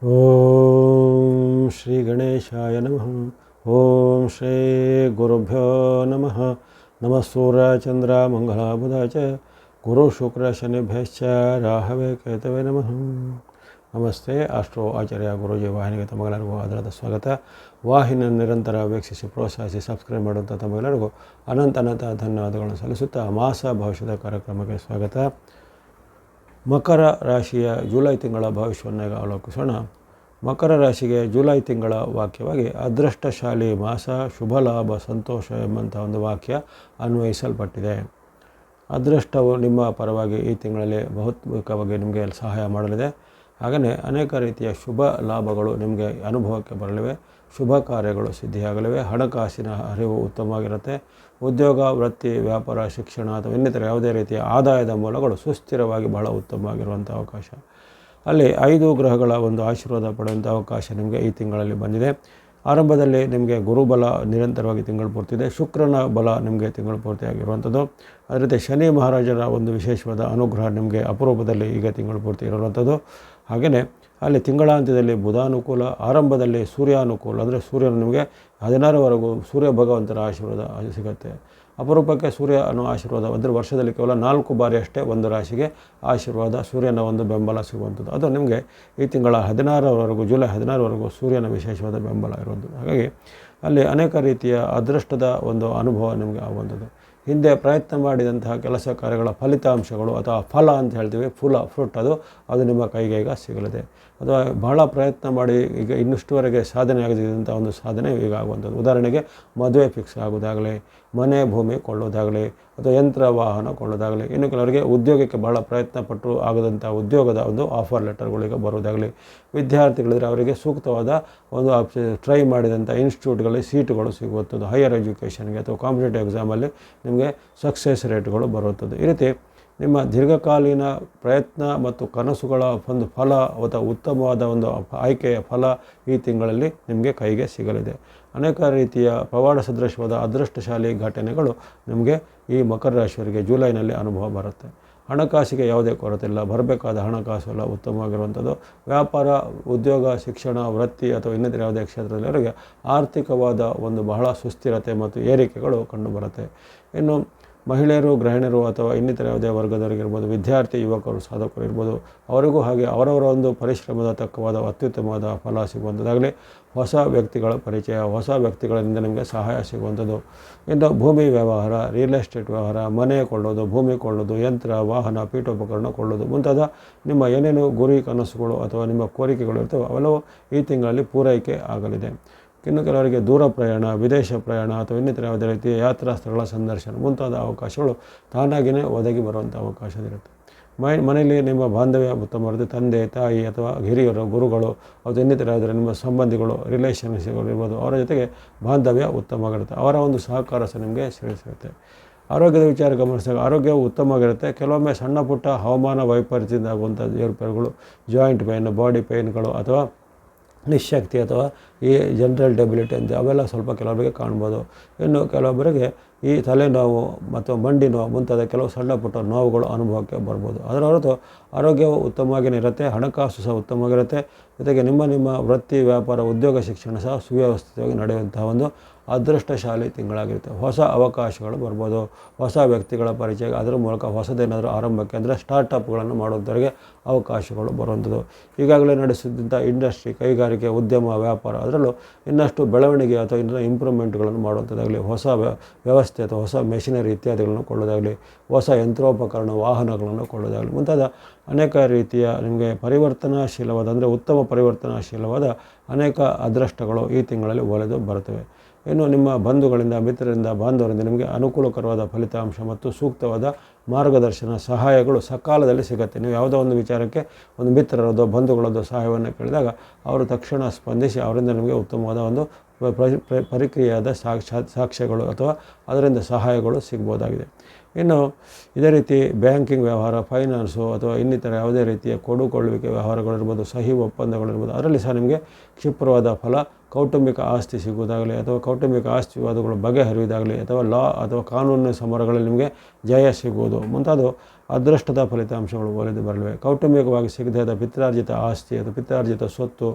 ಓಂ ಶ್ರೀ ಗಣೇಶಾಯ ನಮಃ. ಓಂ ಶ್ರೀ ಗುರುಭ್ಯೋ ನಮಃ. ನಮಃ ಸೂರ್ಯ ಚಂದ್ರ ಮಂಗಳ ಬುಧ ಚ ಗುರು ಶುಕ್ರ ಶನಿಭ್ಯಶ್ಚ ರಾಹವೇ ಕೇತವೇ ನಮಃ. ನಮಸ್ತೆ. ಆಸ್ಟ್ರೋ ಆಚಾರ್ಯ ಗುರೂಜಿ ವಾಹಿನಿಗೆ ತಮಗೆಲ್ಲರಿಗೂ ಆಧಾರದ ಸ್ವಾಗತ. ವಾಹಿನಿಯನ್ನು ನಿರಂತರ ವೀಕ್ಷಿಸಿ ಪ್ರೋತ್ಸಾಹಿಸಿ ಸಬ್ಸ್ಕ್ರೈಬ್ ಮಾಡುವಂಥ ತಮಗೆಲ್ಲರಿಗೂ ಅನಂತ ಧನ್ಯವಾದಗಳನ್ನು ಸಲ್ಲಿಸುತ್ತಾ ಮಾಸ ಭವಿಷ್ಯದ ಕಾರ್ಯಕ್ರಮಕ್ಕೆ ಸ್ವಾಗತ. ಮಕರ ರಾಶಿಯ ಜುಲೈ ತಿಂಗಳ ಭವಿಷ್ಯವನ್ನು ಈಗ ಅವಲೋಕಿಸೋಣ. ಮಕರ ರಾಶಿಗೆ ಜುಲೈ ತಿಂಗಳ ವಾಕ್ಯವಾಗಿ ಅದೃಷ್ಟಶಾಲಿ ಮಾಸ, ಶುಭ ಲಾಭ, ಸಂತೋಷ ಎಂಬಂಥ ಒಂದು ವಾಕ್ಯ ಅನ್ವಯಿಸಲ್ಪಟ್ಟಿದೆ. ಅದೃಷ್ಟವು ನಿಮ್ಮ ಪರವಾಗಿ ಈ ತಿಂಗಳಲ್ಲಿ ಬಹುತೇಕವಾಗಿ ನಿಮಗೆ ಸಹಾಯ ಮಾಡಲಿದೆ. ಹಾಗೆಯೇ ಅನೇಕ ರೀತಿಯ ಶುಭ ಲಾಭಗಳು ನಿಮಗೆ ಅನುಭವಕ್ಕೆ ಬರಲಿವೆ. ಶುಭ ಕಾರ್ಯಗಳು ಸಿದ್ಧಿಯಾಗಲಿವೆ. ಹಣಕಾಸಿನ ಅರಿವು ಉತ್ತಮವಾಗಿರುತ್ತೆ. ಉದ್ಯೋಗ, ವೃತ್ತಿ, ವ್ಯಾಪಾರ, ಶಿಕ್ಷಣ ಅಥವಾ ಇನ್ನಿತರ ಯಾವುದೇ ರೀತಿಯ ಆದಾಯದ ಮೂಲಗಳು ಸುಸ್ಥಿರವಾಗಿ ಬಹಳ ಉತ್ತಮವಾಗಿರುವಂಥ ಅವಕಾಶ. ಅಲ್ಲಿ 5 ಗ್ರಹಗಳ ಒಂದು ಆಶೀರ್ವಾದ ಪಡೆಯುವಂಥ ಅವಕಾಶ ನಿಮಗೆ ಈ ತಿಂಗಳಲ್ಲಿ ಬಂದಿದೆ. ಆರಂಭದಲ್ಲಿ ನಿಮಗೆ ಗುರುಬಲ ನಿರಂತರವಾಗಿ ತಿಂಗಳು ಪೂರ್ತಿದೆ. ಶುಕ್ರನ ಬಲ ನಿಮಗೆ ತಿಂಗಳು ಪೂರ್ತಿಯಾಗಿರುವಂಥದ್ದು. ಅದೇ ರೀತಿ ಶನಿ ಮಹಾರಾಜರ ಒಂದು ವಿಶೇಷವಾದ ಅನುಗ್ರಹ ನಿಮಗೆ ಅಪರೂಪದಲ್ಲಿ ಈಗ ತಿಂಗಳು ಪೂರ್ತಿ ಇರುವಂಥದ್ದು. ಹಾಗೆಯೇ ಅಲ್ಲಿ ತಿಂಗಳಾಂತ್ಯದಲ್ಲಿ ಬುಧಾನುಕೂಲ, ಆರಂಭದಲ್ಲಿ ಸೂರ್ಯಾನುಕೂಲ, ಅಂದರೆ ಸೂರ್ಯನು ನಿಮಗೆ 16ರವರೆಗೂ ಸೂರ್ಯ ಭಗವಂತರ ಆಶೀರ್ವಾದ ಸಿಗುತ್ತೆ. ಅಪರೂಪಕ್ಕೆ ಸೂರ್ಯ ಅನ್ನೋ ಆಶೀರ್ವಾದ ಅಂದರೆ ವರ್ಷದಲ್ಲಿ ಕೇವಲ 4 ಬಾರಿ ಅಷ್ಟೇ ಒಂದು ರಾಶಿಗೆ ಆಶೀರ್ವಾದ, ಸೂರ್ಯನ ಒಂದು ಬೆಂಬಲ ಸಿಗುವಂಥದ್ದು. ಅದು ನಿಮಗೆ ಈ ತಿಂಗಳ 16ರವರೆಗೂ, ಜುಲೈ 16ರವರೆಗೂ ಸೂರ್ಯನ ವಿಶೇಷವಾದ ಬೆಂಬಲ ಇರುವಂಥದ್ದು. ಹಾಗಾಗಿ ಅಲ್ಲಿ ಅನೇಕ ರೀತಿಯ ಅದೃಷ್ಟದ ಒಂದು ಅನುಭವ ನಿಮಗೆ ಆಗುವಂಥದ್ದು. ಹಿಂದೆ ಪ್ರಯತ್ನ ಮಾಡಿದಂತಹ ಕೆಲಸ ಕಾರ್ಯಗಳ ಫಲಿತಾಂಶಗಳು ಅಥವಾ ಫಲ ಅಂತ ಹೇಳ್ತೀವಿ, ಫ್ರೂಟ್ ಅದು ನಿಮ್ಮ ಕೈಗೆ ಈಗ ಸಿಗಲಿದೆ. ಅಥವಾ ಬಹಳ ಪ್ರಯತ್ನ ಮಾಡಿ ಈಗ ಇನ್ನಷ್ಟುವರೆಗೆ ಸಾಧನೆ ಆಗದಿದ್ದಂಥ ಒಂದು ಸಾಧನೆ ಈಗ ಆಗುವಂಥದ್ದು. ಉದಾಹರಣೆಗೆ ಮದುವೆ ಫಿಕ್ಸ್ ಆಗೋದಾಗಲಿ, ಮನೆ ಭೂಮಿ ಕೊಳ್ಳೋದಾಗಲಿ, ಅಥವಾ ಯಂತ್ರ ವಾಹನ ಕೊಳ್ಳೋದಾಗಲಿ, ಇನ್ನು ಕೆಲವರಿಗೆ ಉದ್ಯೋಗಕ್ಕೆ ಬಹಳ ಪ್ರಯತ್ನ ಪಟ್ಟರು ಆಗದಂಥ ಉದ್ಯೋಗದ ಒಂದು ಆಫರ್ ಲೆಟರ್ಗಳಿಗೆ ಬರೋದಾಗಲಿ, ವಿದ್ಯಾರ್ಥಿಗಳಿದ್ರೆ ಅವರಿಗೆ ಸೂಕ್ತವಾದ ಒಂದು ಟ್ರೈ ಮಾಡಿದಂಥ ಇನ್ಸ್ಟಿಟ್ಯೂಟ್ಗಳಲ್ಲಿ ಸೀಟುಗಳು ಸಿಗುವಂಥದ್ದು, ಹೈಯರ್ ಎಜುಕೇಷನ್ಗೆ ಅಥವಾ ಕಾಂಪಿಟೇಟಿವ್ ಎಕ್ಸಾಮಲ್ಲಿ ನಿಮಗೆ ಸಕ್ಸಸ್ ರೇಟ್ಗಳು ಬರುವಂಥದ್ದು. ಈ ರೀತಿ ನಿಮ್ಮ ದೀರ್ಘಕಾಲೀನ ಪ್ರಯತ್ನ ಮತ್ತು ಕನಸುಗಳ ಒಂದು ಫಲ ಅಥವಾ ಉತ್ತಮವಾದ ಒಂದು ಆಯ್ಕೆಯ ಫಲ ಈ ತಿಂಗಳಲ್ಲಿ ನಿಮಗೆ ಕೈಗೆ ಸಿಗಲಿದೆ. ಅನೇಕ ರೀತಿಯ ಪವಾಡ ಸದೃಶವಾದ ಅದೃಷ್ಟಶಾಲಿ ಘಟನೆಗಳು ನಿಮಗೆ ಈ ಮಕರ ರಾಶಿಯವರಿಗೆ ಜುಲೈನಲ್ಲಿ ಅನುಭವ ಬರುತ್ತೆ. ಹಣಕಾಸಿಗೆ ಯಾವುದೇ ಕೊರತೆ ಇಲ್ಲ. ಬರಬೇಕಾದ ಹಣಕಾಸು ಎಲ್ಲ ಉತ್ತಮವಾಗಿರುವಂಥದ್ದು. ವ್ಯಾಪಾರ, ಉದ್ಯೋಗ, ಶಿಕ್ಷಣ, ವೃತ್ತಿ ಅಥವಾ ಇನ್ನಿತರ ಯಾವುದೇ ಕ್ಷೇತ್ರದಲ್ಲಿವರೆಗೆ ಆರ್ಥಿಕವಾದ ಒಂದು ಬಹಳ ಸುಸ್ಥಿರತೆ ಮತ್ತು ಏರಿಕೆಗಳು ಕಂಡುಬರುತ್ತೆ. ಇನ್ನು ಮಹಿಳೆಯರು, ಗೃಹಿಣಿಯರು ಅಥವಾ ಇನ್ನಿತರ ಯಾವುದೇ ವರ್ಗದವರಿಗಿರ್ಬೋದು, ವಿದ್ಯಾರ್ಥಿ, ಯುವಕರು, ಸಾಧಕರು ಇರ್ಬೋದು, ಅವರಿಗೂ ಹಾಗೆ ಅವರವರ ಒಂದು ಪರಿಶ್ರಮದ ತಕ್ಕವಾದ ಅತ್ಯುತ್ತಮವಾದ ಫಲ ಸಿಗುವಂಥದ್ದಾಗಲಿ, ಹೊಸ ವ್ಯಕ್ತಿಗಳ ಪರಿಚಯ, ಹೊಸ ವ್ಯಕ್ತಿಗಳಿಂದ ನಿಮಗೆ ಸಹಾಯ ಸಿಗುವಂಥದ್ದು. ಇನ್ನು ಭೂಮಿ ವ್ಯವಹಾರ, ರಿಯಲ್ ಎಸ್ಟೇಟ್ ವ್ಯವಹಾರ, ಮನೆ ಕೊಳ್ಳೋದು, ಭೂಮಿ ಕೊಳ್ಳೋದು, ಯಂತ್ರ, ವಾಹನ, ಪೀಠೋಪಕರಣ ಕೊಳ್ಳೋದು ಮುಂತಾದ ನಿಮ್ಮ ಏನೇನು ಗುರಿ, ಕನಸುಗಳು ಅಥವಾ ನಿಮ್ಮ ಕೋರಿಕೆಗಳು ಇರ್ತವೆ ಅವೆಲ್ಲವೂ ಈ ತಿಂಗಳಲ್ಲಿ ಪೂರೈಕೆ ಆಗಲಿದೆ. ಇನ್ನು ಕೆಲವರಿಗೆ ದೂರ ಪ್ರಯಾಣ, ವಿದೇಶ ಪ್ರಯಾಣ ಅಥವಾ ಇನ್ನಿತರ ಯಾವುದೇ ರೀತಿಯ ಯಾತ್ರಾ ಸ್ಥಳಗಳ ಸಂದರ್ಶನ ಮುಂತಾದ ಅವಕಾಶಗಳು ತಾನಾಗಿಯೇ ಒದಗಿ ಬರುವಂಥ ಅವಕಾಶವಿರುತ್ತೆ. ಮನೆಯಲ್ಲಿ ನಿಮ್ಮ ಬಾಂಧವ್ಯ ಉತ್ತಮವಾದ ತಂದೆ, ತಾಯಿ ಅಥವಾ ಹಿರಿಯರು, ಗುರುಗಳು ಅಥವಾ ಇನ್ನಿತರ ಯಾವುದೇ ನಿಮ್ಮ ಸಂಬಂಧಿಗಳು, ರಿಲೇಷನ್ಶಿಪ್ಗಳು ಇರ್ಬೋದು, ಅವರ ಜೊತೆಗೆ ಬಾಂಧವ್ಯ ಉತ್ತಮವಾಗಿರುತ್ತೆ. ಅವರ ಒಂದು ಸಹಕಾರ ಸಹ ನಿಮಗೆ ಸಿಗುತ್ತೆ. ಆರೋಗ್ಯದ ವಿಚಾರ ಗಮನಿಸಿದಾಗ ಆರೋಗ್ಯವು ಉತ್ತಮವಾಗಿರುತ್ತೆ. ಕೆಲವೊಮ್ಮೆ ಸಣ್ಣ ಪುಟ್ಟ ಹವಾಮಾನ ವೈಪರೀತ್ಯದಿಂದ ಆಗುವಂಥ ಏರುಪೇರುಗಳು, ಜಾಯಿಂಟ್ ಪೇನ್, ಬಾಡಿ ಪೇನ್ಗಳು ಅಥವಾ ನಿಶಕ್ತಿ ಅಥವಾ ಈ ಜನರಲ್ ಡೆಬಿಲಿಟಿ ಅಂತ ಅವೆಲ್ಲ ಸ್ವಲ್ಪ ಕೆಲವರಿಗೆ ಕಾಣ್ಬೋದು. ಇನ್ನು ಕೆಲವೊಬ್ಬರಿಗೆ ಈ ತಲೆನೋವು ಮತ್ತು ಮಂಡಿ ನೋವು ಮುಂತಾದ ಕೆಲವು ಸಣ್ಣ ಪುಟ್ಟ ನೋವುಗಳು ಅನುಭವಕ್ಕೆ ಬರ್ಬೋದು. ಅದರ ಹೊರತು ಆರೋಗ್ಯವು ಉತ್ತಮವಾಗಿಯೇ ಇರುತ್ತೆ. ಹಣಕಾಸು ಸಹ ಉತ್ತಮವಾಗಿರುತ್ತೆ. ಜೊತೆಗೆ ನಿಮ್ಮ ವೃತ್ತಿ, ವ್ಯಾಪಾರ, ಉದ್ಯೋಗ, ಶಿಕ್ಷಣ ಸಹ ಸುವ್ಯವಸ್ಥಿತವಾಗಿ ನಡೆಯುವಂತಹ ಒಂದು ಅದೃಷ್ಟಶಾಲಿ ತಿಂಗಳಾಗಿರುತ್ತೆ. ಹೊಸ ಅವಕಾಶಗಳು ಬರ್ಬೋದು. ಹೊಸ ವ್ಯಕ್ತಿಗಳ ಪರಿಚಯ, ಅದರ ಮೂಲಕ ಹೊಸದೇನಾದರೂ ಆರಂಭಕ್ಕೆ ಅಂದರೆ ಸ್ಟಾರ್ಟಪ್ಗಳನ್ನು ಮಾಡುವಂಥವರಿಗೆ ಅವಕಾಶಗಳು ಬರುವಂಥದ್ದು. ಈಗಾಗಲೇ ನಡೆಸಿದಂಥ ಇಂಡಸ್ಟ್ರಿ, ಕೈಗಾರಿಕೆ, ಉದ್ಯಮ, ವ್ಯಾಪಾರ ಅದರಲ್ಲೂ ಇನ್ನಷ್ಟು ಬೆಳವಣಿಗೆ ಅಥವಾ ಇನ್ನೂ ಇಂಪ್ರೂವ್ಮೆಂಟ್ಗಳನ್ನು ಮಾಡುವಂಥದ್ದಾಗಲಿ, ಹೊಸ ವ್ಯವಸ್ಥೆ ಅಥವಾ ಹೊಸ ಮೆಷಿನರಿ ಇತ್ಯಾದಿಗಳನ್ನು ಕೊಳ್ಳೋದಾಗಲಿ, ಹೊಸ ಯಂತ್ರೋಪಕರಣ ವಾಹನಗಳನ್ನು ಕೊಳ್ಳೋದಾಗಲಿ ಮುಂತಾದ ಅನೇಕ ರೀತಿಯ ನಿಮಗೆ ಪರಿವರ್ತನಾಶೀಲವಾದ ಅಂದರೆ ಉತ್ತಮ ಪರಿವರ್ತನಾಶೀಲವಾದ ಅನೇಕ ಅದೃಷ್ಟಗಳು ಈ ತಿಂಗಳಲ್ಲಿ ಒಲೆದು ಬರುತ್ತವೆ. ಇನ್ನು ನಿಮ್ಮ ಬಂಧುಗಳಿಂದ, ಮಿತ್ರರಿಂದ, ಬಾಂಧವರಿಂದ ನಿಮಗೆ ಅನುಕೂಲಕರವಾದ ಫಲಿತಾಂಶ ಮತ್ತು ಸೂಕ್ತವಾದ ಮಾರ್ಗದರ್ಶನ, ಸಹಾಯಗಳು ಸಕಾಲದಲ್ಲಿ ಸಿಗುತ್ತೆ. ನೀವು ಯಾವುದೋ ಒಂದು ವಿಚಾರಕ್ಕೆ ಒಂದು ಮಿತ್ರರದ್ದು, ಬಂಧುಗಳದ್ದು ಸಹಾಯವನ್ನು ಕೇಳಿದಾಗ ಅವರು ತಕ್ಷಣ ಸ್ಪಂದಿಸಿ ಅವರಿಂದ ನಿಮಗೆ ಉತ್ತಮವಾದ ಒಂದು ಪ್ರಕ್ರಿಯೆಯಾದ ಸಾಕ್ಷ್ಯಗಳು ಅಥವಾ ಅದರಿಂದ ಸಹಾಯಗಳು ಸಿಗ್ಬೋದಾಗಿದೆ. ಇನ್ನು ಇದೇ ರೀತಿ ಬ್ಯಾಂಕಿಂಗ್ ವ್ಯವಹಾರ, ಫೈನಾನ್ಸು ಅಥವಾ ಇನ್ನಿತರ ಯಾವುದೇ ರೀತಿಯ ಕೊಡುಕೊಳ್ಳುವಿಕೆ ವ್ಯವಹಾರಗಳಿರ್ಬೋದು, ಸಹಿ ಒಪ್ಪಂದಗಳಿರ್ಬೋದು, ಅದರಲ್ಲಿ ಸಹ ನಿಮಗೆ ಕ್ಷಿಪ್ರವಾದ ಫಲ, ಕೌಟುಂಬಿಕ ಆಸ್ತಿ ಸಿಗುವುದಾಗಲಿ ಅಥವಾ ಕೌಟುಂಬಿಕ ಆಸ್ತಿ ವಿವಾದಗಳು ಬಗೆಹರಿಯುವುದಾಗಲಿ ಅಥವಾ ಲಾ ಅಥವಾ ಕಾನೂನಿನ ಸಮರಗಳಲ್ಲಿ ನಿಮಗೆ ಜಯ ಸಿಗುವುದು ಮುಂತಾದವು ಅದೃಷ್ಟದ ಫಲಿತಾಂಶಗಳು ಒಲಿದು ಬರಲಿವೆ. ಕೌಟುಂಬಿಕವಾಗಿ ಸಿಗದ ಪಿತ್ರಾರ್ಜಿತ ಆಸ್ತಿ ಅಥವಾ ಪಿತ್ರಾರ್ಜಿತ ಸ್ವತ್ತು,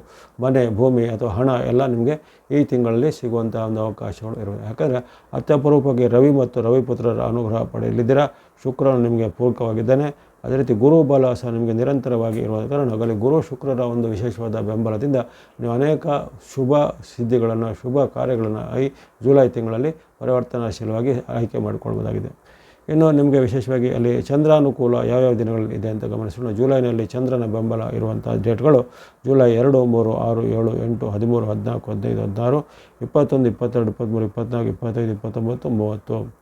ಮನೆ, ಭೂಮಿ ಅಥವಾ ಹಣ ಎಲ್ಲ ನಿಮಗೆ ಈ ತಿಂಗಳಲ್ಲಿ ಸಿಗುವಂಥ ಒಂದು ಅವಕಾಶಗಳು ಇರುವೆ. ಯಾಕಂದರೆ ಅತ್ಯಪರೂಪವಾಗಿ ರವಿ ಮತ್ತು ರವಿಪುತ್ರರ ಅನುಗ್ರಹ ಪಡೆಯಲಿದ್ದೀರಾ. ಶುಕ್ರನು ನಿಮಗೆ ಪೂರಕವಾಗಿದ್ದಾನೆ. ಅದೇ ರೀತಿ ಗುರು ಬಲ ಸಹ ನಿಮಗೆ ನಿರಂತರವಾಗಿ ಇರುವ ಕಾರಣ ಅಲ್ಲಿ ಗುರು ಶುಕ್ರರ ಒಂದು ವಿಶೇಷವಾದ ಬೆಂಬಲದಿಂದ ನೀವು ಅನೇಕ ಶುಭ ಸಿದ್ಧಿಗಳನ್ನು, ಶುಭ ಕಾರ್ಯಗಳನ್ನು ಈ ಜುಲೈ ತಿಂಗಳಲ್ಲಿ ಪರಿವರ್ತನಾಶೀಲವಾಗಿ ಆಯ್ಕೆ ಮಾಡಿಕೊಳ್ಬೋದಾಗಿದೆ. ಇನ್ನು ನಿಮಗೆ ವಿಶೇಷವಾಗಿ ಅಲ್ಲಿ ಚಂದ್ರಾನುಕೂಲ ಯಾವ್ಯಾವ ದಿನಗಳಲ್ಲಿ ಇದೆ ಅಂತ ಗಮನಿಸೋಣ. ಜುಲೈನಲ್ಲಿ ಚಂದ್ರನ ಬೆಂಬಲ ಇರುವಂಥ ಡೇಟ್ಗಳು ಜುಲೈ 2, 3, 6, 7, 8, 13, 14, 15, 16, 21, 22, 23, 24, 25, 29, 30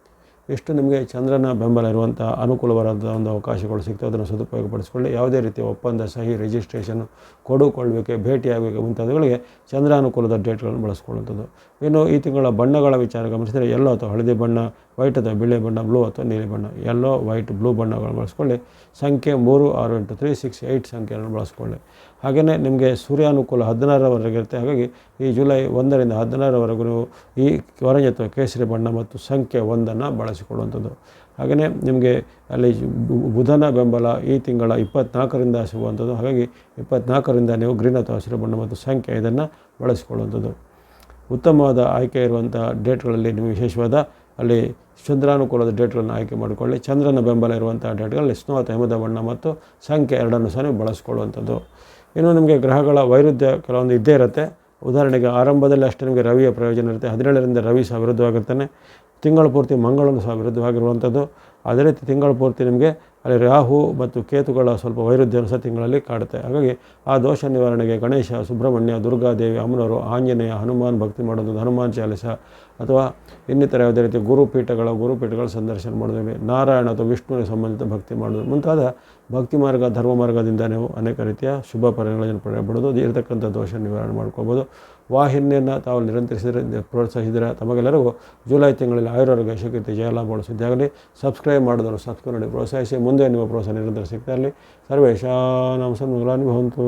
ಇಷ್ಟು ನಿಮಗೆ ಚಂದ್ರನ ಬೆಂಬಲ ಇರುವಂಥ ಅನುಕೂಲವಾದ ಒಂದು ಅವಕಾಶಗಳು ಸಿಗ್ತವೆ. ಅದನ್ನು ಸದುಪಯೋಗಪಡಿಸಿಕೊಳ್ಳಿ. ಯಾವುದೇ ರೀತಿಯ ಒಪ್ಪಂದ, ಸಹಿ, ರಿಜಿಸ್ಟ್ರೇಷನ್, ಕೊಡುಕೊಳ್ಳುವಿಕೆ, ಭೇಟಿಯಾಗುವಿಕೆ ಮುಂತಾದವುಗಳಿಗೆ ಚಂದ್ರಾನುಕೂಲದ ಡೇಟ್ಗಳನ್ನು ಬಳಸ್ಕೊಳ್ಳುವಂಥದ್ದು. ಇನ್ನು ಈ ತಿಂಗಳ ಬಣ್ಣಗಳ ವಿಚಾರ ಗಮನಿಸಿದರೆ ಯೆಲ್ಲೋ ಅಥವಾ ಹಳದಿ ಬಣ್ಣ, ವೈಟ್ ಅಥವಾ ಬಿಳಿ ಬಣ್ಣ, ಬ್ಲೂ ಅಥವಾ ನೀಲಿ ಬಣ್ಣ, ಯೆಲ್ಲೋ, ವೈಟ್, ಬ್ಲೂ ಬಣ್ಣಗಳನ್ನು ಬಳಸ್ಕೊಳ್ಳಿ. ಸಂಖ್ಯೆ 3, 6, 8, 3, 6, 8 ಸಂಖ್ಯೆಯನ್ನು ಬಳಸ್ಕೊಳ್ಳಿ. ಹಾಗೆಯೇ ನಿಮಗೆ ಸೂರ್ಯಾನುಕೂಲ 16ರವರೆಗೆ ಇರುತ್ತೆ. ಹಾಗಾಗಿ ಈ ಜುಲೈ 1ರಿಂದ 16ರವರೆಗೂ ನೀವು ಈ ಆರೆಂಜ್ ಅಥವಾ ಕೇಸರಿ ಬಣ್ಣ ಮತ್ತು ಸಂಖ್ಯೆ 1ಅನ್ನು ಬಳಸಿಕೊಳ್ಳುವಂಥದ್ದು. ಹಾಗೆಯೇ ನಿಮಗೆ ಅಲ್ಲಿ ಬುಧನ ಬೆಂಬಲ ಈ ತಿಂಗಳ 24ರಿಂದ ಸಿಗುವಂಥದ್ದು. ಹಾಗಾಗಿ 24ರಿಂದ ನೀವು ಗ್ರೀನ್ ಅಥವಾ ಹಸಿರು ಬಣ್ಣ ಮತ್ತು ಸಂಖ್ಯೆ 5ಅನ್ನು ಬಳಸಿಕೊಳ್ಳುವಂಥದ್ದು. ಉತ್ತಮವಾದ ಆಯ್ಕೆ ಇರುವಂಥ ಡೇಟ್ಗಳಲ್ಲಿ ನೀವು ವಿಶೇಷವಾದ ಅಲ್ಲಿ ಚಂದ್ರಾನುಕೂಲದ ಡೇಟ್ಗಳನ್ನು ಆಯ್ಕೆ ಮಾಡಿಕೊಳ್ಳಿ. ಚಂದ್ರನ ಬೆಂಬಲ ಇರುವಂಥ ಡೇಟ್ಗಳಲ್ಲಿ ಸ್ನೋ ಅಥವಾ ಹಿಮದ ಬಣ್ಣ ಮತ್ತು ಸಂಖ್ಯೆ 2ಅನ್ನು ಸಹ ನೀವು ಬಳಸ್ಕೊಳ್ಳುವಂಥದ್ದು. ಇನ್ನು ನಿಮಗೆ ಗ್ರಹಗಳ ವೈರುಧ್ಯ ಕೆಲವೊಂದು ಇದ್ದೇ ಇರುತ್ತೆ. ಉದಾಹರಣೆಗೆ ಆರಂಭದಲ್ಲಿ ಅಷ್ಟೇ ನಿಮಗೆ ರವಿಯ ಪ್ರಯೋಜನ ಇರುತ್ತೆ. 17ರಿಂದ ರವಿ ಸಹ ವಿರುದ್ಧವಾಗಿರ್ತಾನೆ. ತಿಂಗಳ ಪೂರ್ತಿ ಮಂಗಳನು ಸಹ ವಿರುದ್ಧವಾಗಿರುವಂಥದ್ದು. ಅದೇ ರೀತಿ ತಿಂಗಳ ಪೂರ್ತಿ ನಿಮಗೆ ಅಲ್ಲಿ ರಾಹು ಮತ್ತು ಕೇತುಗಳ ಸ್ವಲ್ಪ ವೈರುಧ್ಯವನ್ನು ಸಹ ತಿಂಗಳಲ್ಲಿ ಕಾಡುತ್ತೆ. ಹಾಗಾಗಿ ಆ ದೋಷ ನಿವಾರಣೆಗೆ ಗಣೇಶ, ಸುಬ್ರಹ್ಮಣ್ಯ, ದುರ್ಗಾದೇವಿ, ಅಮ್ಮನವರು, ಆಂಜನೇಯ, ಹನುಮಾನ್ ಭಕ್ತಿ ಮಾಡೋದು, ಹನುಮಾನ್ ಚಾಲಿಸ ಅಥವಾ ಇನ್ನಿತರ ಯಾವುದೇ ರೀತಿ ಗುರುಪೀಠಗಳ ಸಂದರ್ಶನ ಮಾಡೋದು, ನಾರಾಯಣ ಅಥವಾ ವಿಷ್ಣುವಿಗೆ ಸಂಬಂಧಿತ ಭಕ್ತಿ ಮಾಡೋದು ಮುಂತಾದ ಭಕ್ತಿ ಮಾರ್ಗ, ಧರ್ಮ ಮಾರ್ಗದಿಂದ ನೀವು ಅನೇಕ ರೀತಿಯ ಶುಭ ಪರಿಣಾಮಗಳನ್ನು ಪಡೆಯಬಹುದು. ಇರತಕ್ಕಂಥ ದೋಷ ನಿವಾರಣೆ ಮಾಡ್ಕೋಬೋದು. ವಾಹಿನಿಯನ್ನು ತಾವು ಪ್ರೋತ್ಸಾಹಿಸಿದರೆ ತಮಗೆಲ್ಲರಿಗೂ ಜುಲೈ ತಿಂಗಳಲ್ಲಿ ಆಯುರ್ವೇದ ಯಶಕೀರ್ತಿ ಜಯಲಾಭಗಳು ಸಿದ್ಧಿಯಾಗಲಿ. ಸಬ್ಸ್ಕ್ರೈಬ್ ಮಾಡಿದವರು ಸಬ್ಸ್ಕ್ರೈಬ್ ಮಾಡಿ ಪ್ರೋತ್ಸಾಹಿಸಿ. ಮುಂದೆ ನಿಮ್ಮ ಪ್ರೋತ್ಸಾಹ ನಿರಂತರ ಸಿಗ್ತಾ ಇರಲಿ. ಸರ್ವೇಷಾಂ ಸನ್ಮಂಗಲಾನಿ ಭವಂತು.